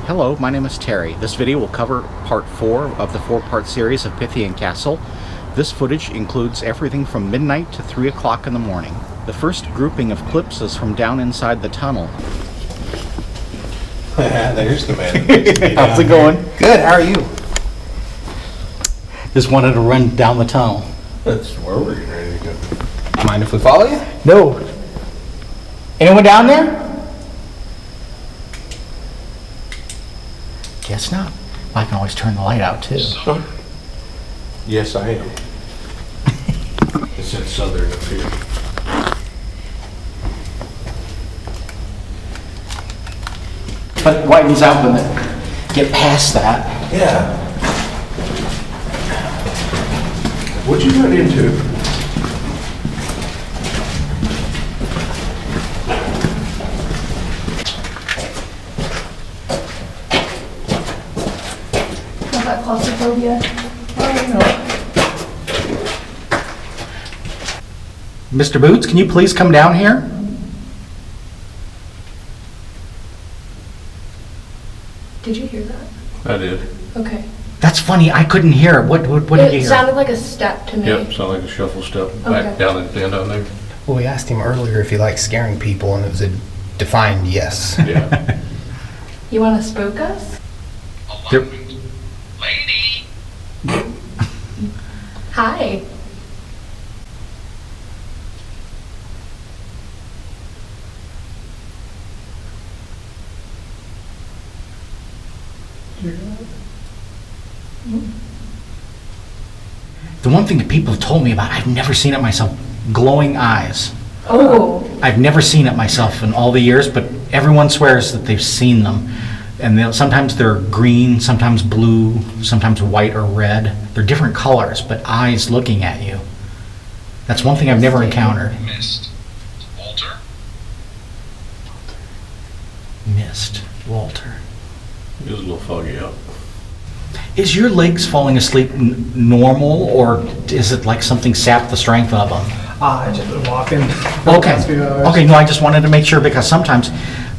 Hello, my name is Terry. This video will cover part 4 of the 4-part series of Pythian Castle. This footage includes everything from midnight to 3 o'clock in the morning. The first grouping of clips is from down inside the tunnel. There's the man. How's it going? Good, how are you? Just wanted to run down the tunnel. That's where we're getting ready to go. Mind if we follow you? No. Anyone down there? Guess not. I can always turn the light out too. Yes, I am. It said southern up here. But it widens out when they get past that. Yeah. What'd you run into? That claustrophobia. Mr. Boots, can you please come down here? Did you hear that? I did. Okay. That's funny, I couldn't hear it. What did you It hear? sounded like a step to me. Yep, sounded like a shuffle step back Okay. down at the end down there. Well, we asked him earlier if he likes scaring people, and it was a defined yes. Yeah. You want to spook us? There- Lady! Hi. The one thing that people have told me about, I've never seen it myself, glowing eyes. Oh. I've never seen it myself in all the years, but everyone swears that they've seen them. And sometimes they're green, sometimes blue, sometimes white or red. They're different colors, but eyes looking at you. That's one thing I've never encountered. Missed. Walter? Missed. Walter. It was a little foggy out. Is your legs falling asleep normal, or is it like something sapped the strength of them? I just been walking. Okay. Okay, no, I just wanted to make sure, because sometimes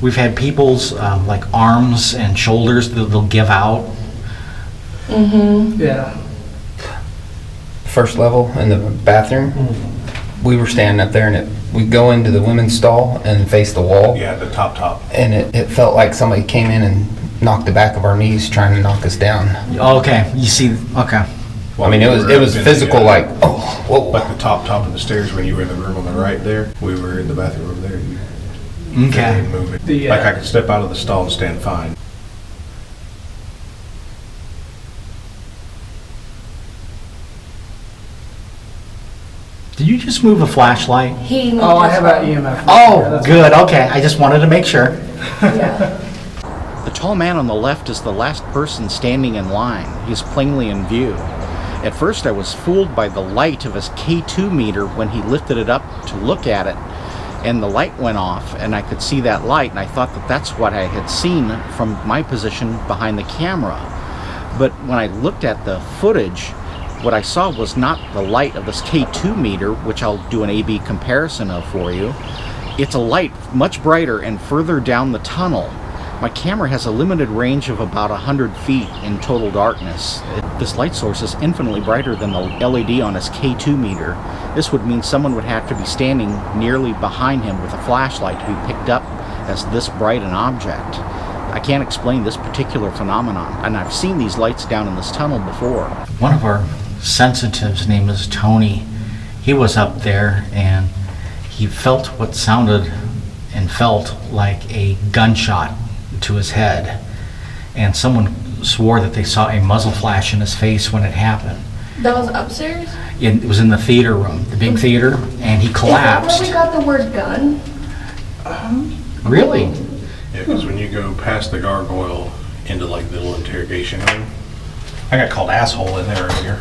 we've had people's like arms and shoulders, they'll give out. Mm-hmm. Yeah. First level in the bathroom, we were standing up there, and we go into the women's stall and face the wall, Yeah, the top. and it felt like somebody came in and knocked the back of our knees trying to knock us down. Okay, you see, okay. I mean, it was physical, like, oh, whoa. Like the top of the stairs when you were in the room on the right there. We were in the bathroom over there. You Okay. couldn't move it. The, Like I could step out of the stall and stand fine. Did you just move a flashlight? He moved Oh, I as have well. that EMF. Oh, That's- good, okay, I just wanted to make sure. Yeah. The tall man on the left is the last person standing in line. He's plainly in view. At first I was fooled by the light of his K2 meter when he lifted it up to look at it, and the light went off and I could see that light, and I thought that that's what I had seen from my position behind the camera. But when I looked at the footage, what I saw was not the light of this K2 meter, which I'll do an A/B comparison of for you. It's a light much brighter and further down the tunnel. My camera has a limited range of about 100 feet in total darkness. This light source is infinitely brighter than the LED on his K2 meter. This would mean someone would have to be standing nearly behind him with a flashlight to be picked up as this bright an object. I can't explain this particular phenomenon, and I've seen these lights down in this tunnel before. One of our sensitives, name is Tony, he was up there and he felt what sounded and felt like a gunshot to his head, and someone swore that they saw a muzzle flash in his face when it happened. That was upstairs? It was in the theater room, the big theater, and he collapsed. Is that where we got the word gun? Really? Yeah, because when you go past the gargoyle into like the little interrogation room, I got called asshole in there earlier.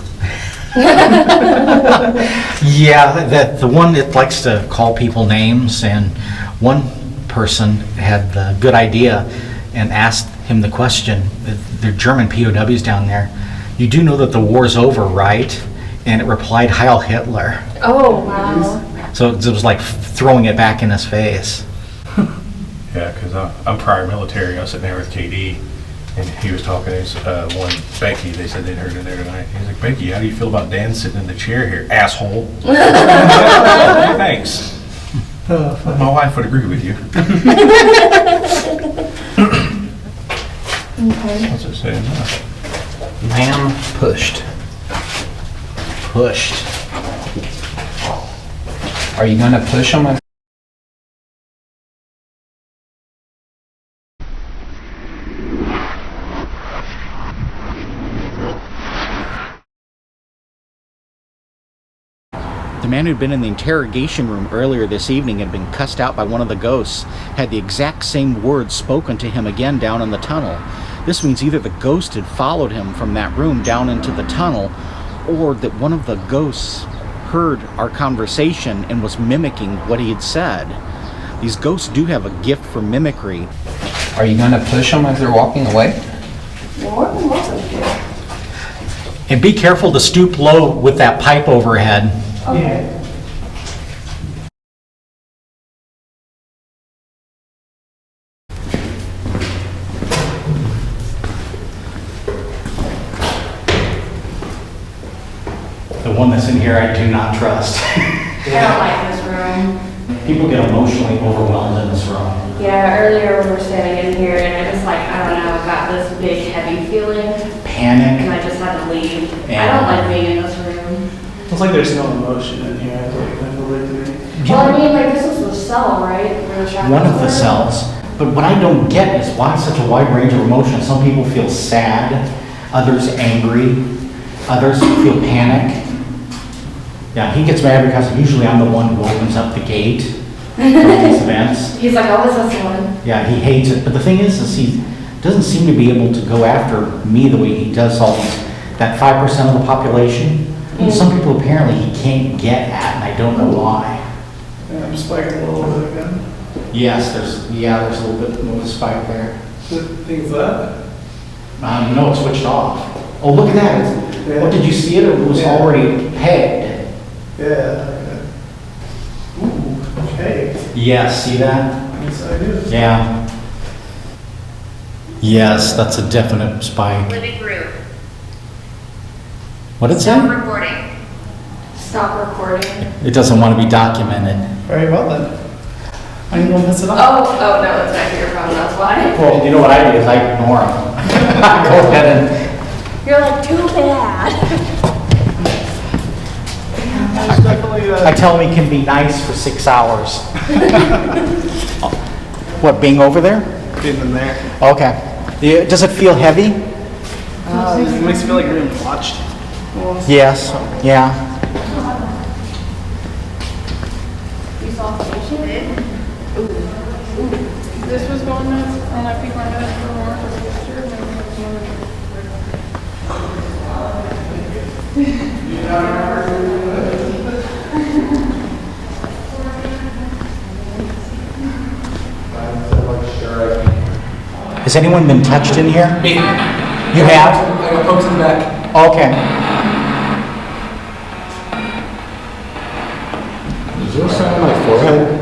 Yeah, the one that likes to call people names, and one person had the good idea and asked him the question, they're German POWs down there, you do know that the war's over, right? And it replied, Heil Hitler. Oh, wow. So it was like throwing it back in his face. Yeah, because I'm prior military. I was sitting there with KD, And he was talking to his, one, Becky, they said they'd heard it there tonight. He's like, Becky, how do you feel about Dan sitting in the chair here, asshole? Thanks. My wife would agree with you. What's it saying now? Man pushed. Pushed. Are you gonna push them? The man who'd been in the interrogation room earlier this evening had been cussed out by one of the ghosts, had the exact same words spoken to him again down in the tunnel. This means either the ghost had followed him from that room down into the tunnel, or that one of the ghosts heard our conversation and was mimicking what he had said. These ghosts do have a gift for mimicry. Are you gonna push them as they're walking away? More than welcome to. And be careful to stoop low with that pipe overhead. Okay. The one that's in here I do not trust. I don't like this room. People get emotionally overwhelmed in this room. Yeah, earlier we were standing in here and it was like, I don't know, got this big heavy feeling and Panic. I just had to leave. I Yeah. don't like being in this room. It's like there's no emotion in here. I feel like to me. Well, I mean, like this was the cell, right? Where the shackles One of the were? cells. But what I don't get is why such a wide range of emotions. Some people feel sad, others angry, others feel panic. Yeah, he gets mad because usually I'm the one who opens up the gate for these events. He's like, always this one. Yeah, he hates it. But the thing is he doesn't seem to be able to go after me the way he does all these, that 5% of the population. Some people apparently he can't get at, and I don't know why. Yeah, I'm spiking a little bit again. Yes, there's a little bit of a spike there. Things that. No, it's switched off. Oh, look at that. Yeah. What, did you see it? It was Yeah. already pegged. Yeah. Ooh, okay. Yes, see that? Yes, I do. Yeah. Yes, that's a definite spike. Living room. What did it Stop say? recording. Stop recording. It doesn't want to be documented. Very well then. I ain't gonna mess it up. Oh, no, it's back to your phone, that's why. Well, you know what I do is I ignore them. I go ahead and, You're like, too bad. It's definitely, I tell him he can be nice for 6 hours. What, being over there? being in there. Okay. Does it feel heavy? It makes me feel like you're being watched. Yes, yeah. You saw the patient? This was going nuts, and I picked my head for more. Has anyone been touched in here? Me. You have? I got pokes in the back. Okay. Is there something on my forehead?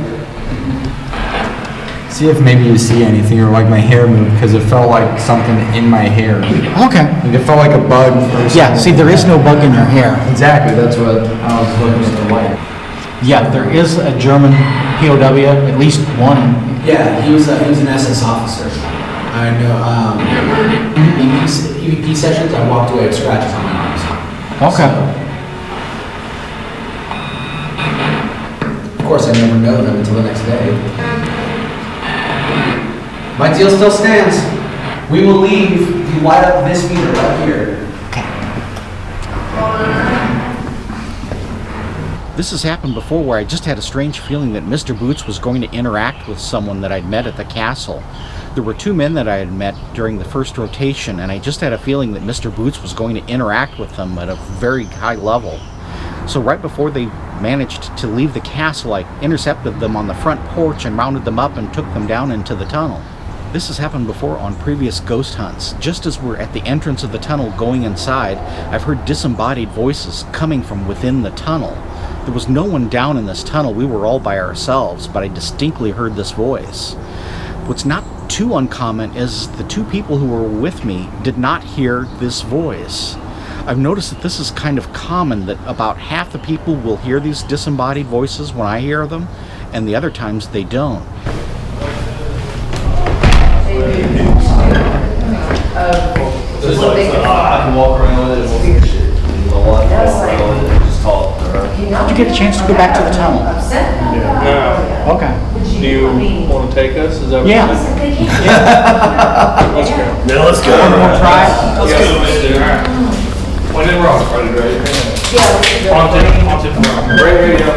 See if maybe you see anything or like my hair move because it felt like something in my hair. Okay. Like it felt like a bug or something. Yeah, see, there is no bug in your hair. Exactly, that's what I was looking at the light. Yeah, there is a German POW, at least one. Yeah, he was an SS officer. I know. EVP sessions, I walked away with scratches on my arms. Okay. Of course, I never know them until the next day. My deal still stands. We will leave if you light up this meter right here. This has happened before where I just had a strange feeling that Mr. Boots was going to interact with someone that I'd met at the castle. There were two men that I had met during the first rotation, and I just had a feeling that Mr. Boots was going to interact with them at a very high level. So right before they managed to leave the castle, I intercepted them on the front porch and rounded them up and took them down into the tunnel. This has happened before on previous ghost hunts. Just as we're at the entrance of the tunnel going inside, I've heard disembodied voices coming from within the tunnel. There was no one down in this tunnel, we were all by ourselves, but I distinctly heard this voice. What's not too uncommon is the two people who were with me did not hear this voice. I've noticed that this is kind of common, that about half the people will hear these disembodied voices when I hear them, and the other times they don't. I can walk around with it. Did you get a chance to go back to the tunnel? No. Okay. Do you want to take us? Is that what Yeah. you're saying? Let's go. Now let's go. One more try? Let's go, mister. When in Rome, ready? Haunted Rome. Great radio.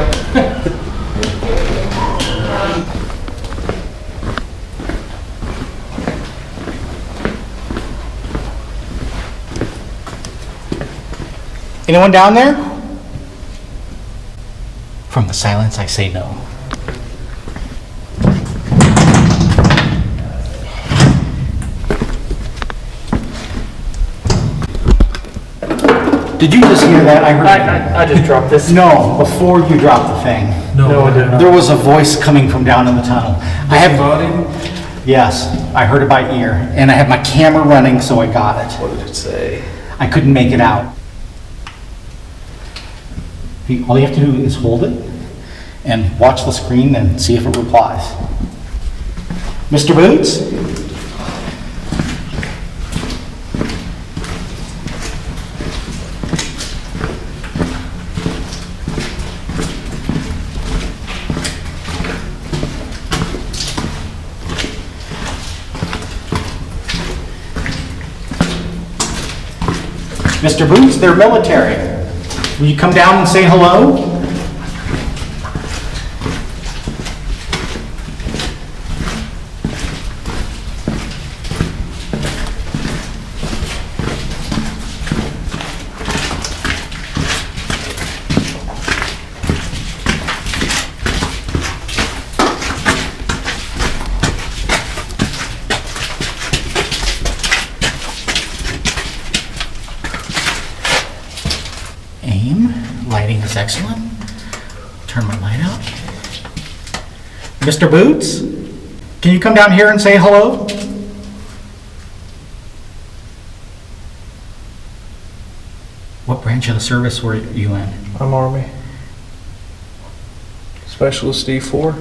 Anyone down there? From the silence, I say no. Did you just hear that? I heard. I just dropped this. No, before you dropped the thing. No, I did not. There was a voice coming from down in the tunnel. I have. Yes, I heard it by ear, and I had my camera running, so I got it. What did it say? I couldn't make it out. All you have to do is hold it and watch the screen and see if it replies. Mr. Boots? Mr. Boots, they're military. Will you come down and say hello? Aim. Lighting is excellent. Turn my light out. Mr. Boots, can you come down here and say hello? What branch of the service were you in? I'm Army. Specialist D4.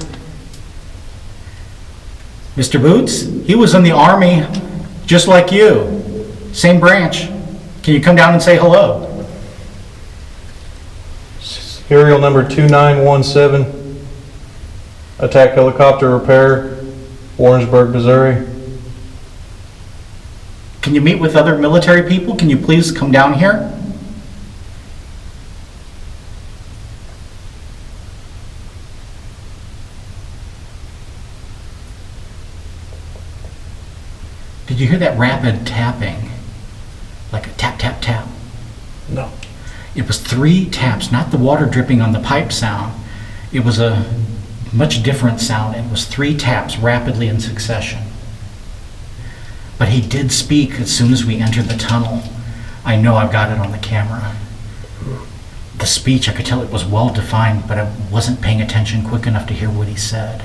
Mr. Boots, he was in the Army just like you. Same branch. Can you come down and say hello? Serial number 2917. Attack helicopter repair, Warrensburg, Missouri. Can you meet with other military people? Can you please come down here? Did you hear that rapid tapping? Like a tap, tap, tap? No. It was 3 taps, not the water dripping on the pipe sound. It was a much different sound. It was 3 taps rapidly in succession. But he did speak as soon as we entered the tunnel. I know I've got it on the camera. The speech, I could tell it was well defined, but I wasn't paying attention quick enough to hear what he said.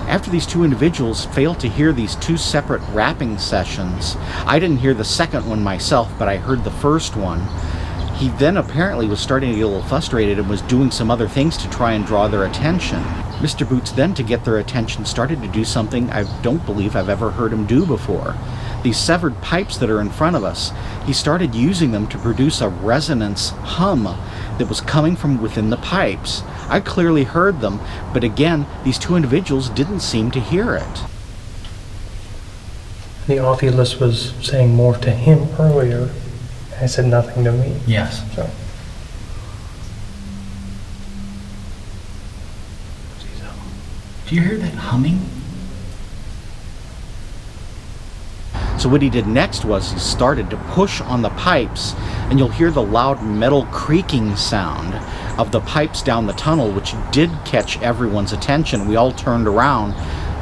After these 2 individuals failed to hear these 2 separate rapping sessions, I didn't hear the second one myself, but I heard the first one. He then apparently was starting to get a little frustrated and was doing some other things to try and draw their attention. Mr. Boots then, to get their attention, started to do something I don't believe I've ever heard him do before. These severed pipes that are in front of us, he started using them to produce a resonance hum that was coming from within the pipes. I clearly heard them, but again, these 2 individuals didn't seem to hear it. The Oculus was saying more to him earlier. I said nothing to me. Yes. So. Do you hear that humming? So what he did next was he started to push on the pipes, and you'll hear the loud metal creaking sound of the pipes down the tunnel, which did catch everyone's attention. We all turned around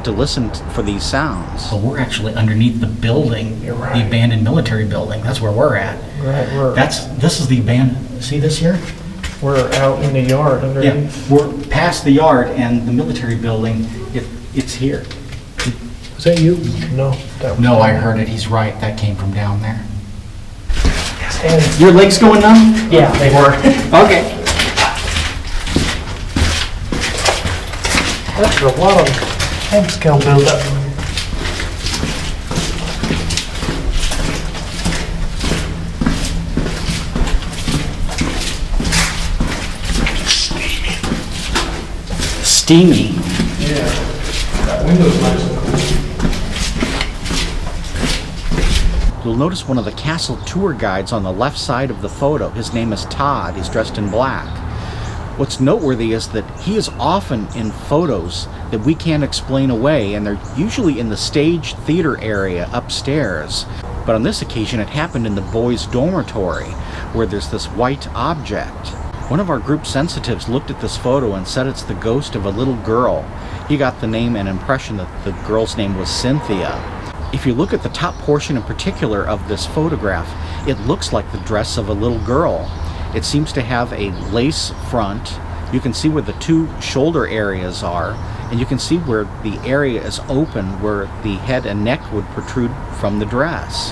to listen for these sounds. So we're actually underneath the building, You're right. the abandoned military building. That's where we're at. Right, This is the abandoned, see this here? we're out in the yard Yeah, underneath. we're past the yard, and the military building, it's here. Was that you? No. That was No, I heard it. He's right. That came from down there. And, Your legs going numb? yeah, they were. Okay. That's a lot of head scale buildup. Steamy. Yeah. That window's nice and cool. You'll notice one of the castle tour guides on the left side of the photo. His name is Todd. He's dressed in black. What's noteworthy is that he is often in photos that we can't explain away, and they're usually in the stage theater area upstairs. But on this occasion, it happened in the boys' dormitory, where there's this white object. One of our group sensitives looked at this photo and said it's the ghost of a little girl. He got the name and impression that the girl's name was Cynthia. If you look at the top portion in particular of this photograph, it looks like the dress of a little girl. It seems to have a lace front. You can see where the two shoulder areas are, and you can see where the area is open, where the head and neck would protrude from the dress.